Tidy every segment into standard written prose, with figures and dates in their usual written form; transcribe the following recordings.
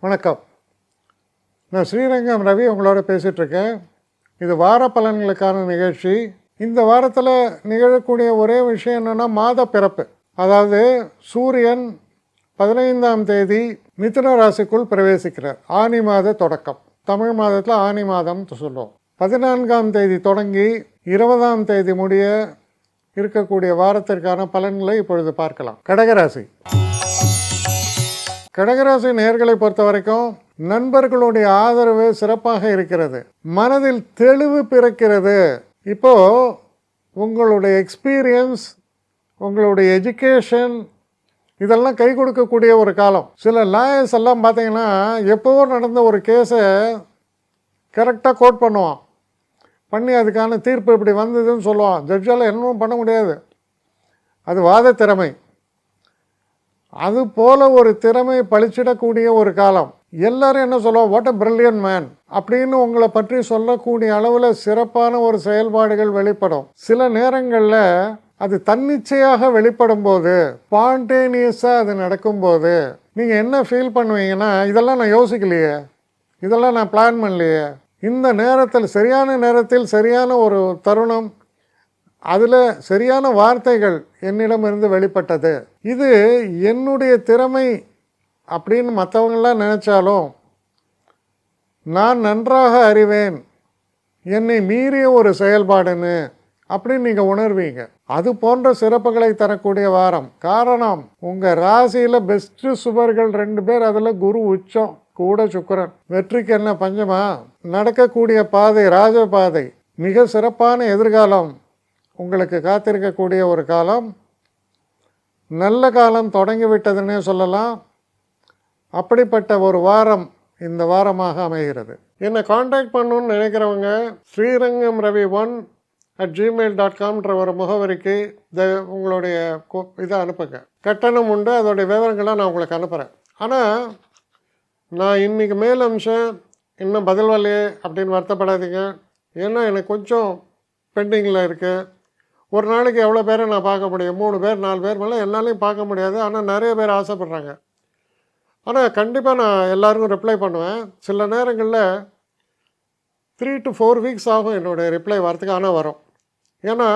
வணக்கம். நான் ஸ்ரீரங்கம் ரவி உங்களோட பேசிகிட்ருக்கேன். இது வார பலன்களுக்கான நிகழ்ச்சி. இந்த வாரத்தில் நிகழக்கூடிய ஒரே விஷயம் என்னென்னா மாத பிறப்பு. அதாவது சூரியன் 15ஆம் தேதி மிதுன ராசிக்குள் பிரவேசிக்கிறார். ஆனி மாத தொடக்கம். தமிழ் மாதத்தில் ஆனி மாதம் சொல்லுவோம். 14ஆம் தேதி தொடங்கி 20ஆம் தேதி முடிய இருக்கக்கூடிய வாரத்திற்கான பலன்களை இப்பொழுது பார்க்கலாம். கடகராசி. கடகராசி நேயர்களை பொறுத்த வரைக்கும் நண்பர்களுடைய ஆதரவு சிறப்பாக இருக்கிறது. மனதில் தெளிவு பிறக்கிறது. இப்போது உங்களுடைய எக்ஸ்பீரியன்ஸ், உங்களுடைய எஜுகேஷன் இதெல்லாம் கை கொடுக்கக்கூடிய ஒரு காலம். சில லாயர்ஸ் எல்லாம் பார்த்தீங்கன்னா எப்போவோ நடந்த ஒரு கேஸை கரெக்டாக கோட் பண்ணுவான், பண்ணி அதுக்கான தீர்ப்பு இப்படி வந்ததுன்னு சொல்லுவான். ஜட்ஜால் என்னவும் பண்ண முடியாது. அது வாத திறமை. அது போல் ஒரு திறமை பழிச்சிடக்கூடிய ஒரு காலம். எல்லாரும் என்ன சொல்லுவோம், வாட் அ பிரில்லியன்ட் மேன் அப்படின்னு உங்களை பற்றி சொல்லக்கூடிய அளவில் சிறப்பான ஒரு செயல்பாடுகள் வெளிப்படும். சில நேரங்களில் அது தன்னிச்சையாக வெளிப்படும் போது, ஸ்பான்டேனியஸாக அது நடக்கும்போது நீங்கள் என்ன ஃபீல் பண்ணுவீங்கன்னா, இதெல்லாம் நான் யோசிக்கலையே, இதெல்லாம் நான் பிளான் பண்ணலையே, இந்த நேரத்தில் சரியான நேரத்தில் சரியான ஒரு தருணம், அதில் சரியான வார்த்தைகள் என்னிடமிருந்து வெளிப்பட்டது, இது என்னுடைய திறமை அப்படின்னு மற்றவங்களாம் நினச்சாலும் நான் நன்றாக அறிவேன், என்னை மீறிய ஒரு செயல்பாடுன்னு அப்படின்னு நீங்கள் உணர்வீங்க. அது போன்ற சிறப்புகளை தரக்கூடிய வாரம். காரணம், உங்கள் ராசியில் பெஸ்ட்டு சுபர்கள் 2 பேர், அதில் குரு உச்சம் கூட சுக்கிரன். வெற்றிக்கு என்ன பஞ்சமா? நடக்கக்கூடிய பாதை ராஜபாதை. மிக சிறப்பான எதிர்காலம் உங்களுக்கு காத்திருக்கக்கூடிய ஒரு காலம். நல்ல காலம் தொடங்கிவிட்டதுன்னே சொல்லலாம். அப்படிப்பட்ட ஒரு வாரம் இந்த வாரமாக அமைகிறது. என்னை காண்டாக்ட் பண்ணணுன்னு நினைக்கிறவங்க srirangam.ravi1@gmail.com ஒரு முகவரிக்கு உங்களுடைய இதை அனுப்புங்க. கட்டணம் உண்டு, அதோடைய விவரங்களை நான் உங்களுக்கு அனுப்புகிறேன். ஆனால் நான் இன்றைக்கி மேல் அம்சம் இன்னும் பதில் வரலையே அப்படின்னு வருத்தப்படாதீங்க. ஏன்னா எனக்கு கொஞ்சம் பெண்டிங்கில் இருக்குது. ஒரு நாளைக்கு எவ்வளோ பேரை நான் பார்க்க முடியும்? 3 பேர் 4 பேர் மேலே என்னாலையும் பார்க்க முடியாது. ஆனால் நிறைய பேர் ஆசைப்பட்றாங்க. ஆனால் கண்டிப்பாக நான் எல்லாருக்கும் ரிப்ளை பண்ணுவேன். சில நேரங்களில் 3 to 4 வீக்ஸ் ஆகும் என்னுடைய ரிப்ளை வரத்துக்கு. ஆனால் வரும். ஏன்னா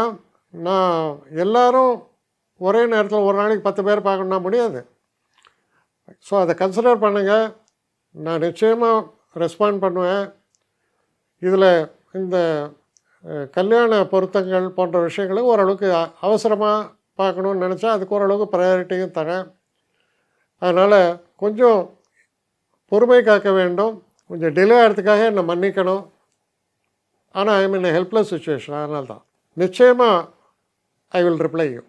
நான் எல்லோரும் ஒரே நேரத்தில் ஒரு நாளைக்கு 10 பேர் பார்க்கணுன்னா முடியாது. ஸோ அதை கன்சிடர் பண்ணுங்கள். நான் நிச்சயமாக ரெஸ்பாண்ட் பண்ணுவேன். இதில் இந்த கல்யாண பொருத்தங்கள் போன்ற விஷயங்களுக்கு ஓரளவுக்கு அவசரமாக பார்க்கணுன்னு நினச்சா அதுக்கு ஓரளவுக்கு ப்ரையாரிட்டியும் தரேன். அதனால் கொஞ்சம் பொறுமை காக்க வேண்டும். கொஞ்சம் டிலே ஆகிறதுக்காக என்னை மன்னிக்கணும். ஆனால் ஐ மீன் ஹெல்ப்லெஸ் சுச்சுவேஷன். அதனால தான் நிச்சயமாக ஐ வில் ரிப்ளை யூ.